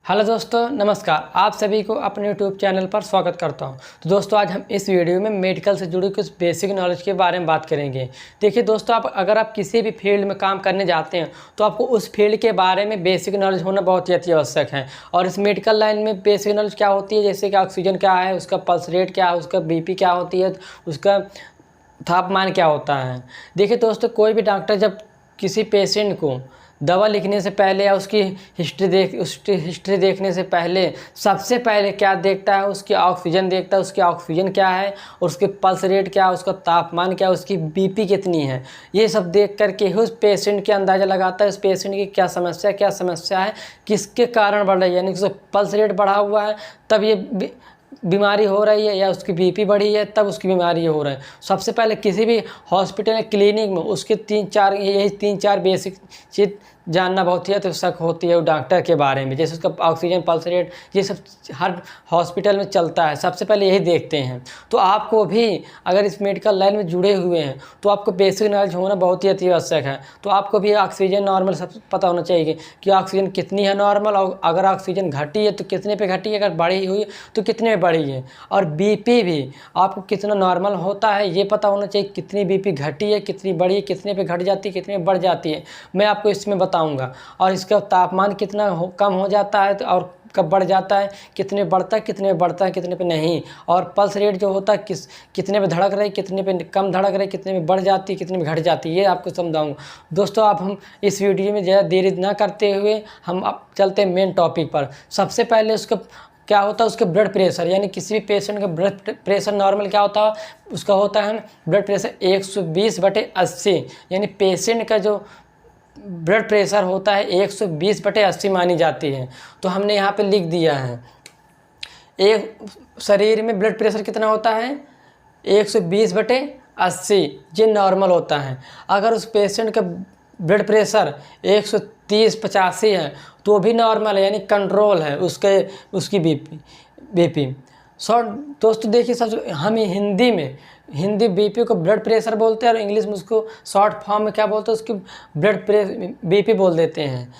Hello दोस्तों, नमस्कार। आप सभी को अपने यूट्यूब चैनल पर स्वागत करता हूं। तो दोस्तों, आज हम इस वीडियो में मेडिकल से जुड़ी कुछ बेसिक नॉलेज के बारे में बात करेंगे। देखिए दोस्तों, अगर आप किसी भी फील्ड में काम करने जाते हैं तो आपको उस फील्ड के बारे में बेसिक नॉलेज होना बहुत ही अति आवश्यक है। और इस मेडिकल लाइन में बेसिक नॉलेज क्या होती है, जैसे कि ऑक्सीजन क्या है, उसका पल्स रेट क्या है, उसका बीपी क्या होती है, उसका तापमान क्या होता है। देखिए दोस्तों, कोई भी डॉक्टर जब किसी पेशेंट को दवा लिखने से पहले या उसकी हिस्ट्री देखने से पहले सबसे पहले क्या देखता है, उसकी ऑक्सीजन देखता है। उसकी ऑक्सीजन क्या है, उसके पल्स रेट क्या है, उसका तापमान क्या है, उसकी बीपी कितनी है। ये सब देख करके ही उस पेशेंट के अंदाज़ा लगाता है उस पेशेंट की क्या समस्या है, किसके कारण बढ़ रही है। यानी कि पल्स रेट बढ़ा हुआ है तब ये बीमारी हो रही है, या उसकी बीपी बढ़ी है तब उसकी बीमारी हो रही है। सबसे पहले किसी भी हॉस्पिटल या क्लिनिक में उसके यही तीन चार बेसिक चीज़ जानना बहुत ही आवश्यक होती है डॉक्टर के बारे में। जैसे उसका ऑक्सीजन, पल्स रेट, ये सब हर हॉस्पिटल में चलता है। सबसे पहले यही देखते हैं। तो आपको भी अगर इस मेडिकल लाइन में जुड़े हुए हैं तो आपको बेसिक नॉलेज होना बहुत ही अति आवश्यक है। तो आपको भी ऑक्सीजन नॉर्मल सब पता होना चाहिए कि ऑक्सीजन कितनी है नॉर्मल, और अगर ऑक्सीजन घटी है तो कितने पे घटी है, अगर बढ़ी हुई तो कितने में बढ़ी है। और बीपी भी आपको कितना नॉर्मल होता है ये पता होना चाहिए, कितनी बीपी घटी है, कितनी बढ़ी है, कितने पे घट जाती है, कितने में बढ़ जाती है, मैं आपको इसमें बताऊंगा। और इसका तापमान कितना कम हो जाता है और कब बढ़ जाता है, कितने बढ़ता है, कितने में बढ़ता है, कितने पे नहीं। और पल्स रेट जो होता है कितने पे धड़क रही, कितने पे कम धड़क रही, कितने में बढ़ जाती है, कितने में घट जाती है, ये आपको समझाऊंगा। दोस्तों, आप हम इस वीडियो में ज़्यादा देरी ना करते हुए हम अब चलते हैं मेन टॉपिक पर। सबसे पहले उसका क्या होता है, उसके ब्लड प्रेशर, यानी किसी भी पेशेंट का ब्लड प्रेशर नॉर्मल क्या होता है, उसका होता है ब्लड प्रेशर 120/80। यानी पेशेंट का जो ब्लड प्रेशर होता है 120/80 मानी जाती है। तो हमने यहाँ पे लिख दिया है, एक शरीर में ब्लड प्रेशर कितना होता है 120/80, ये नॉर्मल होता है। अगर उस पेशेंट का ब्लड प्रेशर 130/85 है तो भी नॉर्मल है, यानी कंट्रोल है उसकी बीपी। सो दोस्तों देखिए, सब हम हिंदी बीपी को ब्लड प्रेशर बोलते हैं और इंग्लिश में उसको शॉर्ट फॉर्म में क्या बोलते हैं, उसकी बीपी बोल देते हैं।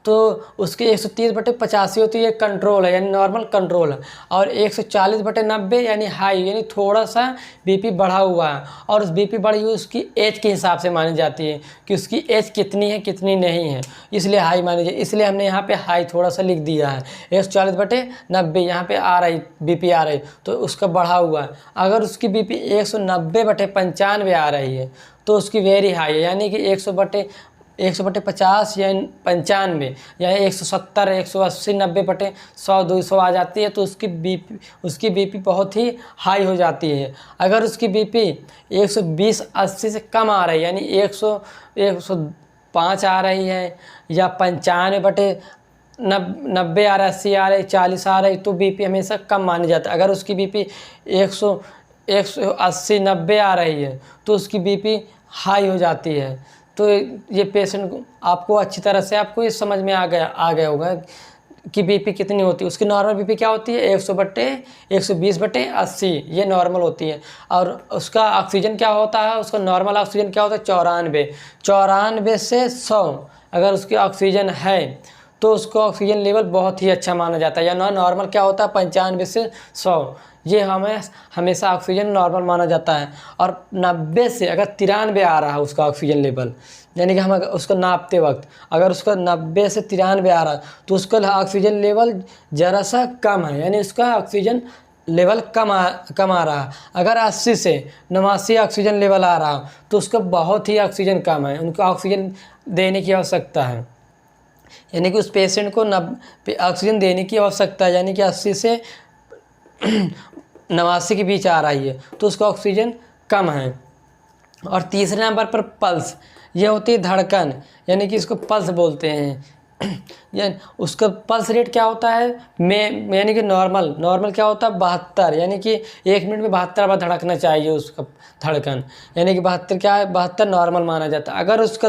तो उसकी 130/85 होती है, कंट्रोल है, यानी नॉर्मल कंट्रोल है। और 140/90 यानी हाई, यानी थोड़ा सा बीपी बढ़ा हुआ है। और उस बीपी बढ़ी हुई उसकी एज के हिसाब से मानी जाती है कि उसकी एज कितनी है कितनी नहीं है, इसलिए हाई मानी जाए। इसलिए हमने यहाँ पे हाई थोड़ा सा लिख दिया है, 140/90 यहाँ पे आ रही बीपी आ रही तो उसका बढ़ा हुआ है। अगर उसकी बीपी 190/95 आ रही है तो उसकी वेरी हाई है, यानी कि 100/50 या 95 या 170, 180, 90/100, 200 आ जाती है तो उसकी बीपी बहुत ही हाई हो जाती है। अगर उसकी बीपी 120/80 से कम आ रही है, यानी 105 आ रही है, या 95/90 आ रहा है, 80 आ रही, 40 आ रही, तो बीपी हमेशा कम मानी जाती है। अगर उसकी बीपी 180, 90 आ रही है तो उसकी बीपी हाई हो जाती है। तो ये पेशेंट को आपको अच्छी तरह से आपको ये समझ में आ गया होगा कि बीपी कितनी होती है। उसकी नॉर्मल बीपी क्या होती है 120/80, ये नॉर्मल होती है। और उसका ऑक्सीजन क्या होता है, उसका नॉर्मल ऑक्सीजन क्या होता है 94 से 100 अगर उसकी ऑक्सीजन है तो उसको ऑक्सीजन लेवल बहुत ही अच्छा माना जाता है। या नॉर्मल क्या होता है 95 से 100, ये हमें हमेशा ऑक्सीजन नॉर्मल माना जाता है। और 90 से अगर 93 आ रहा है उसका ऑक्सीजन लेवल, यानी कि हम उसको नापते वक्त अगर उसका 90 से 93 आ रहा है तो उसका ऑक्सीजन लेवल ज़रा सा कम है, यानी उसका ऑक्सीजन लेवल कम आ रहा है। अगर 80 से 89 ऑक्सीजन लेवल आ रहा तो उसका बहुत ही ऑक्सीजन कम है, उनको ऑक्सीजन देने की आवश्यकता है। यानी कि उस पेशेंट को ऑक्सीजन देने की आवश्यकता है, यानी कि 80 से 89 के बीच आ रही है तो उसका ऑक्सीजन कम है। और तीसरे नंबर पर पल्स, ये होती है धड़कन, यानी कि इसको पल्स बोलते हैं। यानी उसका पल्स रेट क्या होता है यानी कि नॉर्मल क्या होता है 72, यानी कि 1 मिनट में 72 बार धड़कना चाहिए उसका धड़कन, यानी कि 72 क्या है 72 नॉर्मल माना जाता है। अगर उसका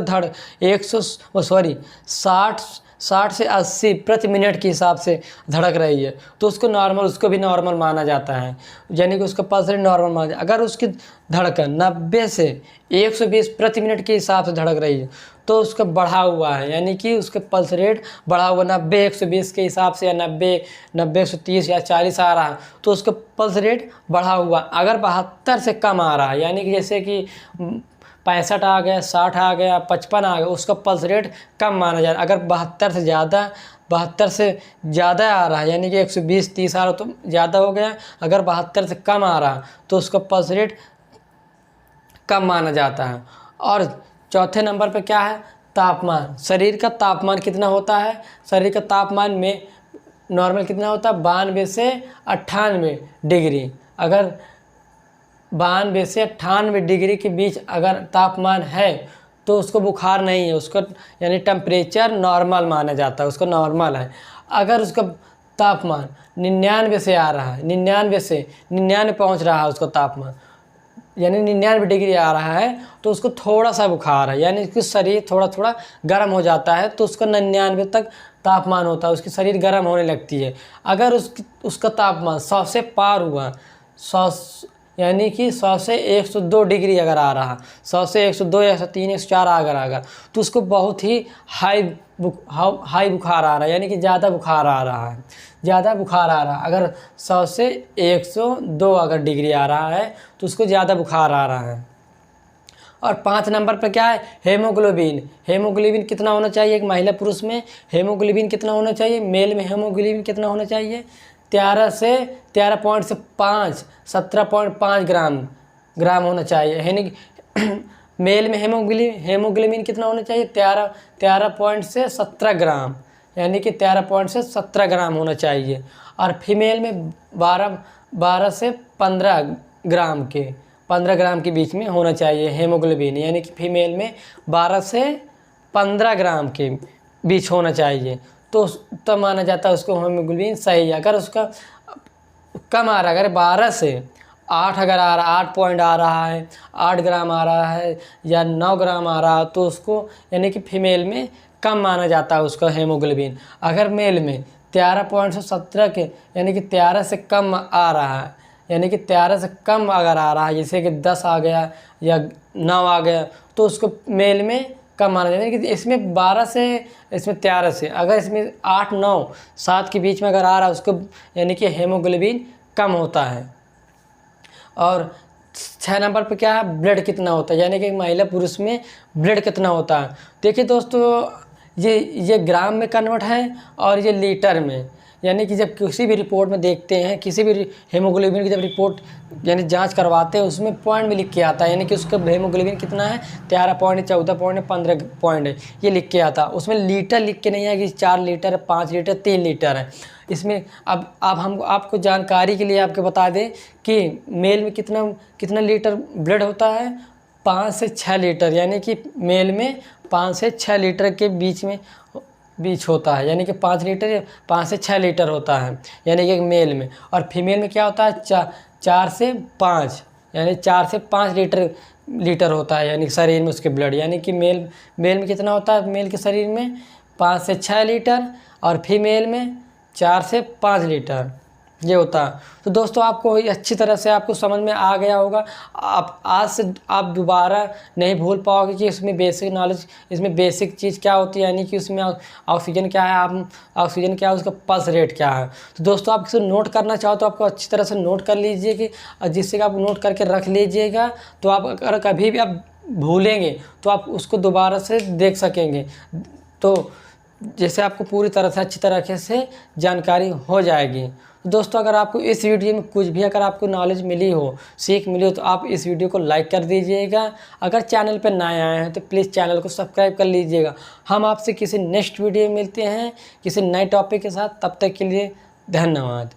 60 से 80 प्रति मिनट के हिसाब से धड़क रही है तो उसको भी नॉर्मल माना जाता है, यानी कि उसका पल्स रेट नॉर्मल माना जाता है। अगर उसकी धड़कन 90 से 120 प्रति मिनट के हिसाब से धड़क रही है तो उसका बढ़ा हुआ है, यानी कि उसके पल्स रेट बढ़ा हुआ 90 120 के हिसाब से, या 90 130 या 40 आ रहा है तो उसका पल्स रेट बढ़ा हुआ। अगर 72 से कम आ रहा है, यानी कि जैसे कि 65 आ गया, 60 आ गया, 55 आ गया, उसका पल्स रेट कम माना जाए। अगर 72 से ज़्यादा आ रहा है, यानी कि 120 30 आ रहा तो ज़्यादा हो गया। अगर 72 से कम आ रहा तो उसका पल्स रेट कम माना जाता है। और चौथे नंबर पे क्या है, तापमान। शरीर का तापमान कितना होता है, शरीर का तापमान में नॉर्मल कितना होता है, 92 से 98 डिग्री। अगर 92 से 98 डिग्री के बीच अगर तापमान है तो उसको बुखार नहीं है, उसको यानी टेम्परेचर नॉर्मल माना जाता है, उसको नॉर्मल है। अगर उसका तापमान 99 से आ रहा है, 99 पहुंच रहा है उसका तापमान, यानी 99 डिग्री आ रहा है तो उसको थोड़ा सा बुखार है, यानी उसकी शरीर थोड़ा थोड़ा गर्म हो जाता है, तो उसका 99 तक तापमान होता है, उसकी शरीर गर्म होने लगती है। अगर उसका तापमान 100 से पार हुआ, 100 यानी कि 100 से 102 डिग्री अगर आ रहा, 100 से 102 103 104 अगर तो उसको बहुत ही हाई बुखार आ रहा है, यानी कि ज़्यादा बुखार आ रहा है, ज़्यादा बुखार आ रहा है। अगर 100 से 102 अगर डिग्री आ रहा है तो उसको ज़्यादा बुखार आ रहा है। और 5 नंबर पर क्या है, हेमोग्लोबिन। हेमोग्लोबिन कितना होना चाहिए एक महिला पुरुष में, हेमोग्लोबिन कितना होना चाहिए, मेल में हेमोग्लोबिन कितना होना चाहिए, 13.5 17.5 ग्राम होना चाहिए। यानी मेल में हेमोग्लोबिन कितना होना चाहिए, 13 से 17 ग्राम, यानी कि 13 से 17 ग्राम होना चाहिए। और फीमेल में 12 से 15 ग्राम के बीच में होना चाहिए हेमोग्लोबिन, यानी कि फीमेल में 12 से 15 ग्राम के बीच होना चाहिए, तो तब माना जाता है उसको हेमोग्लोबिन सही है। अगर उसका कम आ रहा है, अगर 12 से 8 अगर आ रहा, 8 पॉइंट आ रहा है, 8 ग्राम आ रहा है या 9 ग्राम आ रहा है तो उसको यानी कि फीमेल में कम माना जाता है उसका हेमोग्लोबिन। अगर मेल में 13 से 17 के यानी कि 13 से कम आ रहा है, यानी कि 13 से कम अगर आ रहा है, जैसे कि 10 आ गया या 9 आ गया तो उसको मेल में कम माना जाता है। कि इसमें 12 से, इसमें 13 से, अगर इसमें 8 9 7 के बीच में अगर आ रहा है उसको यानी कि हेमोग्लोबिन कम होता है। और 6 नंबर पे क्या है, ब्लड कितना होता है, यानी कि महिला पुरुष में ब्लड कितना होता है। देखिए दोस्तों, ये ग्राम में कन्वर्ट है और ये लीटर में, यानी कि जब किसी भी रिपोर्ट में देखते हैं, किसी भी हेमोग्लोबिन की जब रिपोर्ट यानी जांच करवाते हैं उसमें पॉइंट में लिख के आता है, यानी कि उसका हेमोग्लोबिन कितना है, 13 पॉइंट, 14 पॉइंट, 15 पॉइंट है, ये लिख के आता है। उसमें लीटर लिख के नहीं है कि 4 लीटर, 5 लीटर, 3 लीटर है इसमें। अब हम आपको जानकारी के लिए आपको बता दें कि मेल में कितना लीटर ब्लड होता है, 5 से 6 लीटर, यानी कि मेल में 5 से 6 लीटर के बीच होता है, यानी कि 5 से 6 लीटर होता है, यानी कि मेल में। और फीमेल में क्या होता है, 4 से 5, यानी 4 से 5 लीटर होता है, यानी कि शरीर में उसके ब्लड, यानी कि मेल में कितना होता है, मेल के शरीर में 5 से 6 लीटर और फीमेल में 4 से 5 लीटर ये होता है। तो दोस्तों आपको अच्छी तरह से आपको समझ में आ गया होगा। आप आज से आप दोबारा नहीं भूल पाओगे कि इसमें बेसिक नॉलेज, इसमें बेसिक चीज़ क्या होती है, यानी कि उसमें ऑक्सीजन क्या है, ऑक्सीजन क्या है, उसका पल्स रेट क्या है। तो दोस्तों आप इसे नोट करना चाहो तो आपको अच्छी तरह से नोट कर लीजिए कि जिससे कि आप नोट करके रख लीजिएगा, तो आप अगर कभी भी आप भूलेंगे तो आप उसको दोबारा से देख सकेंगे, तो जैसे आपको पूरी तरह से अच्छी तरीके से जानकारी हो जाएगी। दोस्तों अगर आपको इस वीडियो में कुछ भी अगर आपको नॉलेज मिली हो, सीख मिली हो, तो आप इस वीडियो को लाइक कर दीजिएगा। अगर चैनल पर नए आए हैं तो प्लीज़ चैनल को सब्सक्राइब कर लीजिएगा। हम आपसे किसी नेक्स्ट वीडियो में मिलते हैं किसी नए टॉपिक के साथ, तब तक के लिए धन्यवाद।